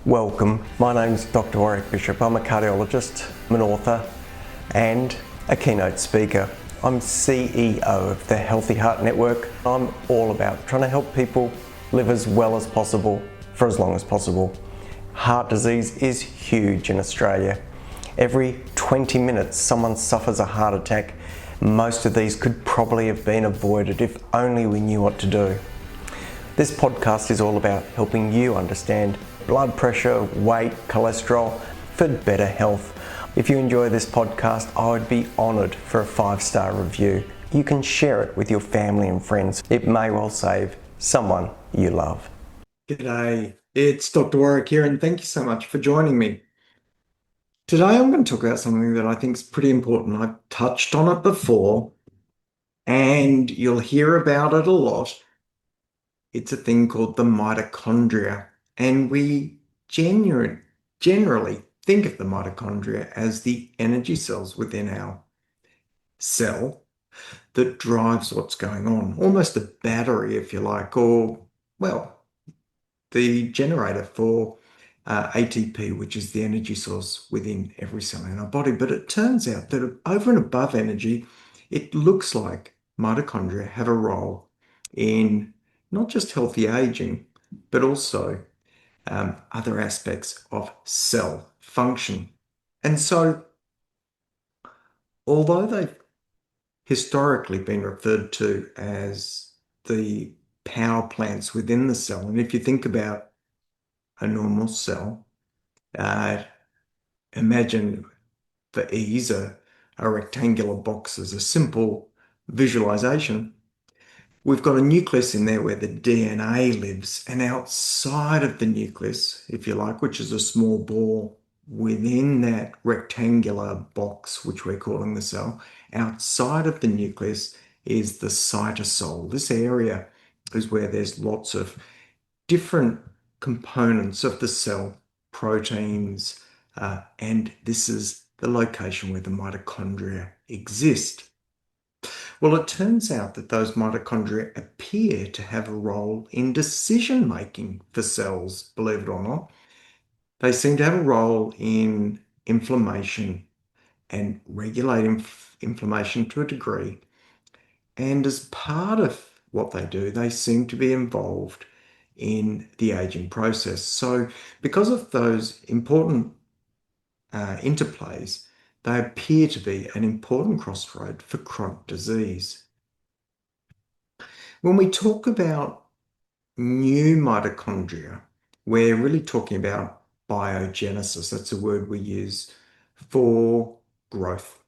Welcome, my name's Doctor Warrick Bishop. I'm a cardiologist, I'm an author and a keynote speaker. I'm CEO of the Healthy Heart Network. I'm all about trying to help people live as well as possible for as long as possible. Heart disease is huge in Australia. Every 20 minutes someone suffers a heart attack. Most of these could probably have been avoided if only we knew what to do. This podcast is all about helping you understand blood pressure, weight, cholesterol for better health. If you enjoy this podcast, I would be honoured for a 5-star review. You can share it with your family and friends. It may well save someone you love. G'day, it's Dr. Warrick here, and thank you so much for joining me. Today I'm going to talk about something that I think is pretty important. I've touched on it before, and you'll hear about it a lot. It's a thing called the mitochondria, and we generally think of the mitochondria as the energy cells within our cell that drives what's going on, almost a battery, if you like, or, well, the generator for ATP, which is the energy source within every cell in our body. But it turns out that over and above energy, it looks like mitochondria have a role in not just healthy aging, but also other aspects of cell function. And so, although they've historically been referred to as the power plants within the cell, and if you think about a normal cell, imagine for ease a rectangular box as a simple visualization. We've got a nucleus in there where the DNA lives, and outside of the nucleus, if you like, which is a small ball within that rectangular box, which we're calling the cell, outside of the nucleus is the cytosol. This area is where there's lots of different components of the cell, proteins, and this is the location where the mitochondria exist. Well, it turns out that those mitochondria appear to have a role in decision making for cells, believe it or not. They seem to have a role in inflammation and regulating inflammation to a degree. And as part of what they do, they seem to be involved in the aging process. So because of those important interplays, they appear to be an important crossroad for chronic disease. When we talk about new mitochondria, we're really talking about biogenesis. That's a word we use for growth.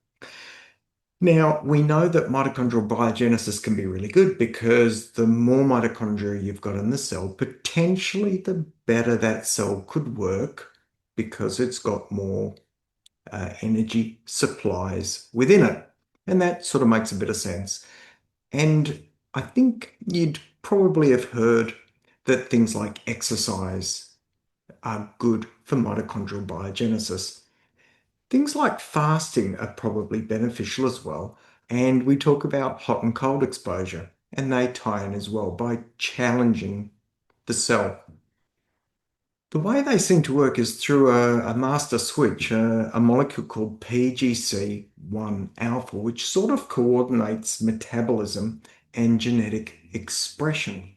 Now, we know that mitochondrial biogenesis can be really good because the more mitochondria you've got in the cell, potentially the better that cell could work because it's got more energy supplies within it. And that sort of makes a bit of sense. And I think you'd probably have heard that things like exercise are good for mitochondrial biogenesis. Things like fasting are probably beneficial as well. And we talk about hot and cold exposure, and they tie in as well by challenging the cell. The way they seem to work is through a master switch, a molecule called PGC1 alpha, which sort of coordinates metabolism and genetic expression.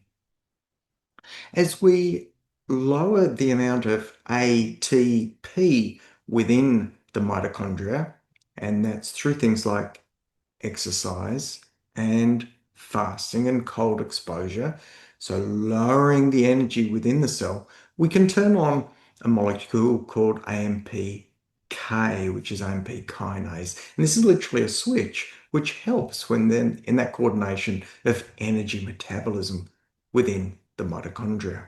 As we lower the amount of ATP within the mitochondria, and that's through things like exercise and fasting and cold exposure, so lowering the energy within the cell, we can turn on a molecule called AMPK, which is AMP kinase. And this is literally a switch which helps when then in that coordination of energy metabolism within the mitochondria.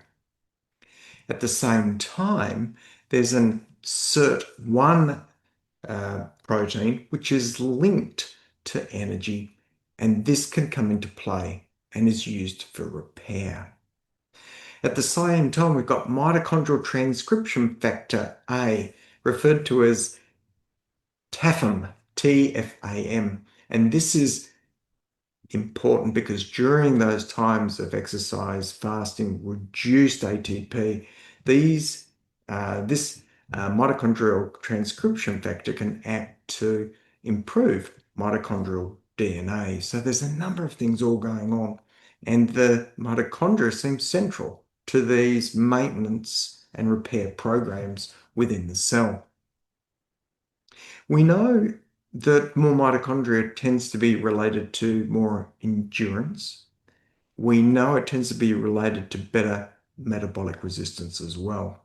At the same time, there's an SIRT1 protein which is linked to energy, and this can come into play and is used for repair. At the same time, we've got mitochondrial transcription factor A, referred to as TAFM, TFAM, and this is important because during those times of exercise, fasting, reduced ATP, these This mitochondrial transcription factor can act to improve mitochondrial DNA. So there's a number of things all going on, and the mitochondria seem central to these maintenance and repair programs within the cell. We know that more mitochondria tends to be related to more endurance. We know it tends to be related to better metabolic resistance as well.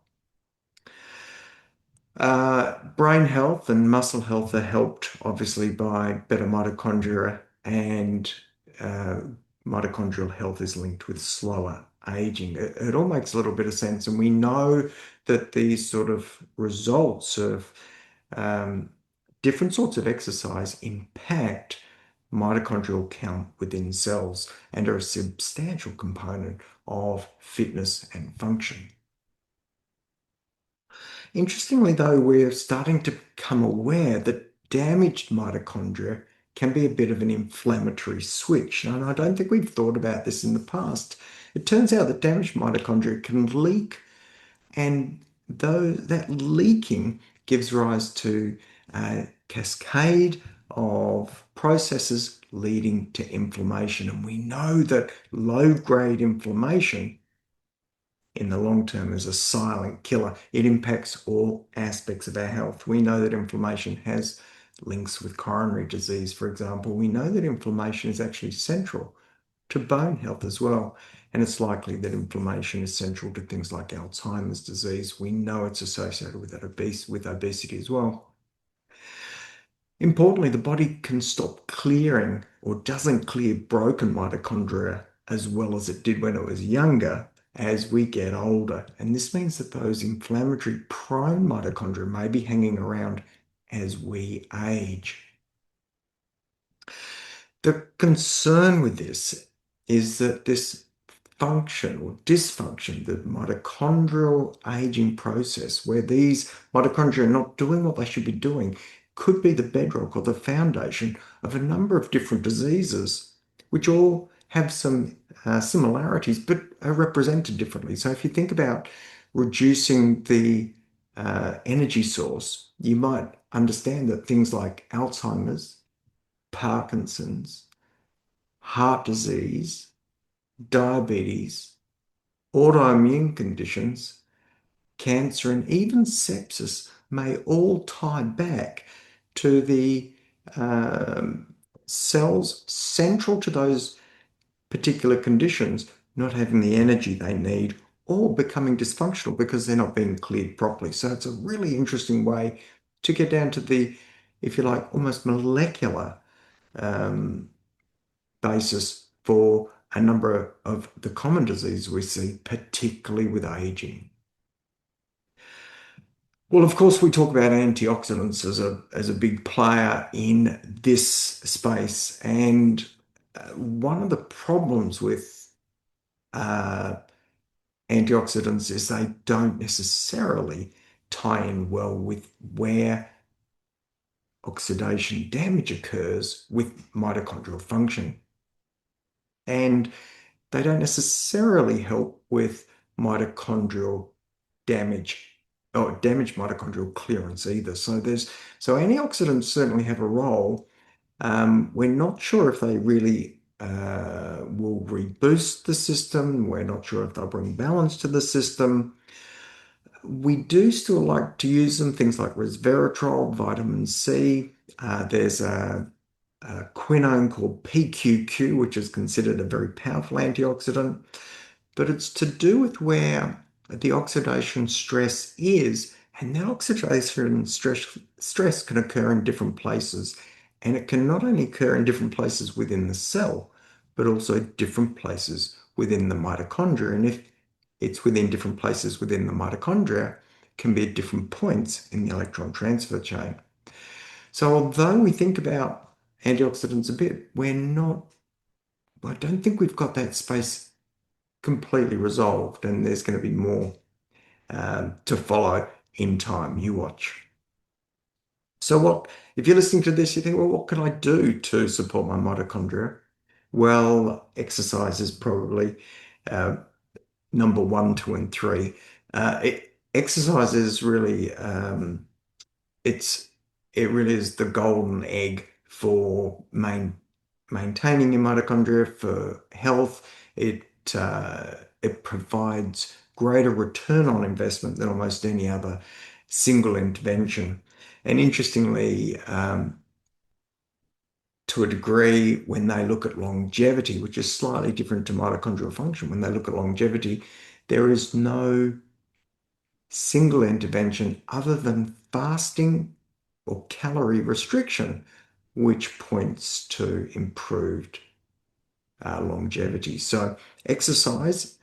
Brain health and muscle health are helped obviously by better mitochondria, and uh, mitochondrial health is linked with slower aging. It all makes a little bit of sense, and we know that these sort of results of um, different sorts of exercise impact mitochondrial count within cells and are a substantial component of fitness and function. Interestingly, though, we're starting to become aware that damaged mitochondria can be a bit of an inflammatory switch. And I don't think we've thought about this in the past. It turns out that damaged mitochondria can leak, and though that leaking gives rise to a cascade of processes leading to inflammation. And we know that low-grade inflammation in the long term is a silent killer. It impacts all aspects of our health. We know that inflammation has links with coronary disease, for example. We know that inflammation is actually central to bone health as well. And it's likely that inflammation is central to things like Alzheimer's disease. We know it's associated with obesity as well. Importantly, the body can stop clearing or doesn't clear broken mitochondria as well as it did when it was younger as we get older. And this means that those inflammatory prone mitochondria may be hanging around as we age. The concern with this is that this function or dysfunction, the mitochondrial aging process, where these mitochondria are not doing what they should be doing, could be the bedrock or the foundation of a number of different diseases, which all have some similarities but are represented differently. So if you think about reducing the energy source, you might understand that things like Alzheimer's, Parkinson's, heart disease, diabetes, autoimmune conditions, cancer, and even sepsis may all tie back to the cells central to those particular conditions not having the energy they need or becoming dysfunctional because they're not being cleared properly. So it's a really interesting way to get down to the, if you like, almost molecular um, basis for a number of the common diseases we see, particularly with aging. Well, of course, we talk about antioxidants as a big player in this space. And one of the problems with uh, antioxidants is they don't necessarily tie in well with where oxidation damage occurs with mitochondrial function. And they don't necessarily help with mitochondrial damage or damaged mitochondrial clearance either. So antioxidants certainly have a role. We're not sure if they really will reboost the system. We're not sure if they'll bring balance to the system. We do still like to use them, things like resveratrol, vitamin C. There's a quinone called PQQ, which is considered a very powerful antioxidant, but it's to do with where the oxidation stress is, and that oxidation stress can occur in different places, and it can not only occur in different places within the cell, but also different places within the mitochondria. And if it's within different places within the mitochondria, it can be at different points in the electron transfer chain. So although we think about antioxidants a bit, I don't think we've got that space completely resolved, and there's going to be more to follow in time. You watch. So if you're listening to this, you think, well, what can I do to support my mitochondria? Well, exercise is probably uh, number one, two, and three. exercise is really, it really is the golden egg for maintaining your mitochondria, for health. It provides greater return on investment than almost any other single intervention. And interestingly, to a degree, when they look at longevity, which is slightly different to mitochondrial function, when they look at longevity, there is no single intervention other than fasting or calorie restriction, which points to improved longevity. So exercise,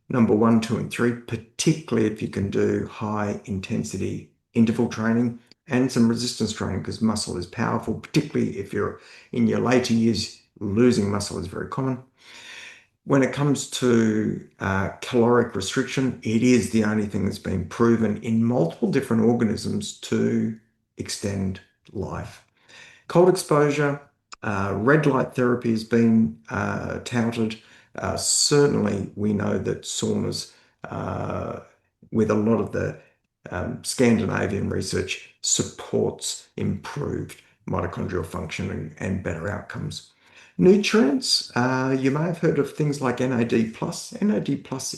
number 1, 2, and 3, particularly if you can do high intensity interval training and some resistance training, because muscle is powerful, particularly if you're in your later years. Losing muscle is very common. When it comes to caloric restriction, it is the only thing that's been proven in multiple different organisms to extend life. Cold exposure, red light therapy has been touted. Certainly, we know that saunas, with a lot of the Scandinavian research, supports improved mitochondrial function and better outcomes. Nutrients, you may have heard of things like NAD+. NAD+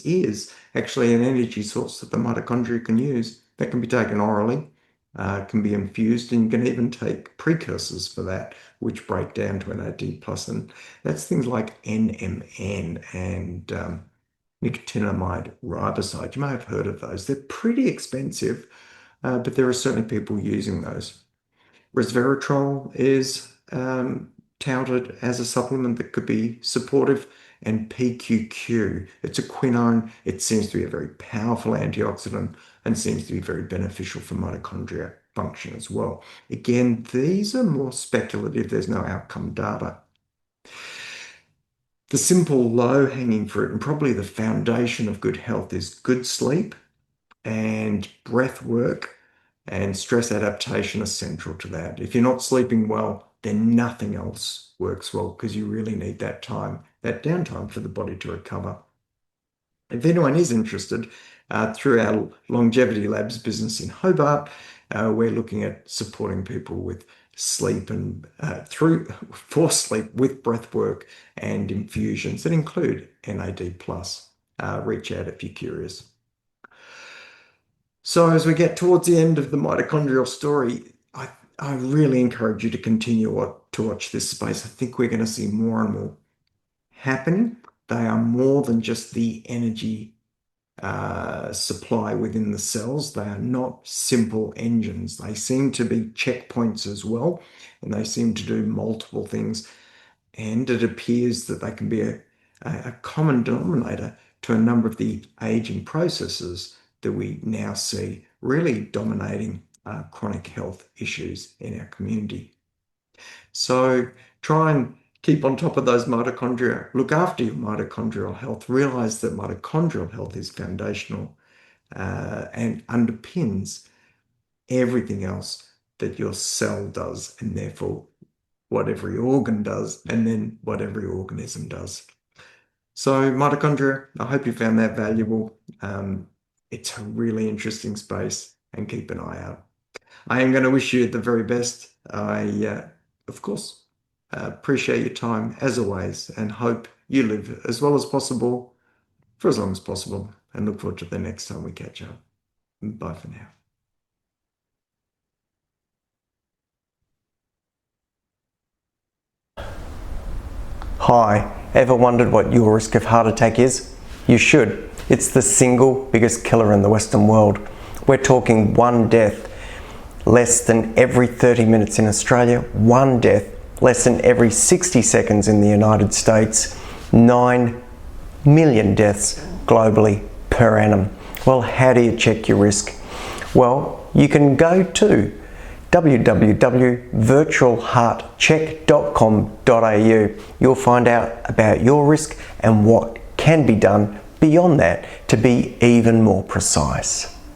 is actually an energy source that the mitochondria can use. That can be taken orally, can be infused, and you can even take precursors for that, which break down to NAD+. And that's things like NMN and nicotinamide riboside. You may have heard of those. They're pretty expensive, but there are certainly people using those. Resveratrol is touted as a supplement that could be supportive, and PQQ. It's a quinone. It seems to be a very powerful antioxidant and seems to be very beneficial for mitochondria function as well. Again, these are more speculative. There's no outcome data. The simple low-hanging fruit and probably the foundation of good health is good sleep, and breath work and stress adaptation are central to that. If you're not sleeping well, then nothing else works well, because you really need that time, that downtime for the body to recover. If anyone is interested, through our Longevity Labs business in Hobart, we're looking at supporting people with sleep and for sleep with breath work and infusions that include NAD+. Reach out if you're curious. So as we get towards the end of the mitochondrial story, I really encourage you to continue to watch this space. I think we're going to see more and more happening. They are more than just the energy supply within the cells. They are not simple engines. They seem to be checkpoints as well, and they seem to do multiple things. And it appears that they can be a common denominator to a number of the aging processes that we now see really dominating chronic health issues in our community. So try and keep on top of those mitochondria, look after your mitochondrial health, realize that mitochondrial health is foundational and underpins everything else that your cell does, and therefore what every organ does, and then what every organism does. So mitochondria, I hope you found that valuable. It's a really interesting space, and keep an eye out. I am going to wish you the very best. I, of course, appreciate your time as always, and hope you live as well as possible for as long as possible, and look forward to the next time we catch up. Bye for now. Hi, ever wondered what your risk of heart attack is? You should. It's the single biggest killer in the Western world. We're talking one death less than every 30 minutes in Australia, one death less than every 60 seconds in the United States, 9 million deaths globally per annum. Well, how do you check your risk? Well, you can go to www.virtualheartcheck.com.au. You'll find out about your risk and what can be done beyond that to be even more precise.